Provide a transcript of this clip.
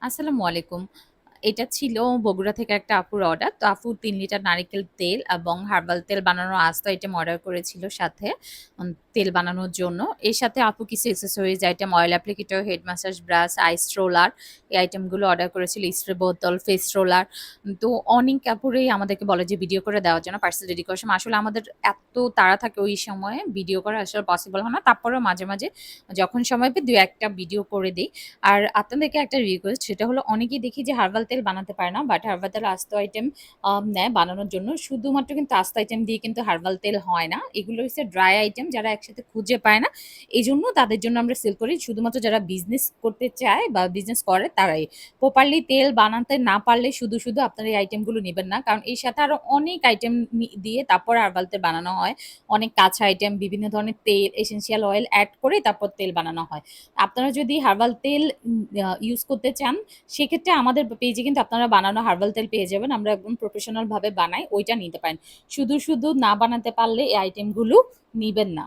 আসসালামু আলাইকুম। এটা ছিল বগুড়া থেকে একটা আপুর অর্ডার। তো আপু ৩ লিটার নারিকেল তেল এবং হার্বাল তেল বানানোর আস্ত আইটেম অর্ডার করেছিল সাথে তেল বানানোর জন্য। এর সাথে আপু কিছু accessories item, oil applicator, head massage brush, ice roller এই আইটেমগুলো অর্ডার করেছিল। স্প্রে বোতল, ফেস রোলার। তো অনেক আপুরেই আমাদেরকে বলে যে ভিডিও করে দেওয়ার জন্য, পার্সেল রেডি করার সময়। আসলে আমাদের এত তাড়া থাকে ওই সময়ে ভিডিও করা আসলে পসিবল হয় না। তারপরেও মাঝে, মাঝে যখন সময় পাই ২-১ টা ভিডিও করে দেই। আর আপনাদেরকে একটা রিকোয়েস্ট, সেটা হলো অনেকেই দেখি যে হার্বাল তেল বানাতে পারে না, বাট হার্বাল তেল আস্ত আইটেম নেয় বানানোর জন্য। শুধুমাত্র কিন্তু আস্ত আইটেম দিয়ে কিন্তু হার্বাল তেল হয় না, এগুলো হচ্ছে ড্রাই আইটেম, যারা একসাথে খুঁজে পায় না। এই জন্য তাদের জন্য আমরা সেল করি। শুধুমাত্র যারা বিজনেস করতে চায় বা বিজনেস করে তারাই প্রপারলি তেল বানাতে না পারলে শুধু শুধু আপনারা এই আইটেমগুলো নেবেন না, কারণ এর সাথে আরো অনেক আইটেম দিয়ে তারপর হার্বাল তেল বানানো হয়। অনেক কাঁচা আইটেম, বিভিন্ন ধরনের তেল, এসেন্সিয়াল অয়েল অ্যাড করে তারপর তেল বানানো হয়। আপনারা যদি হার্বাল তেল ইউজ করতে চান, সেক্ষেত্রে আমাদের পেজে কিন্তু আপনারা বানানো হার্বাল তেল পেয়ে যাবেন। আমরা একদম প্রফেশনাল ভাবে বানাই, ওইটা নিতে পারেন। শুধু শুধু না বানাতে পারলে এই আইটেমগুলো নিবেন না।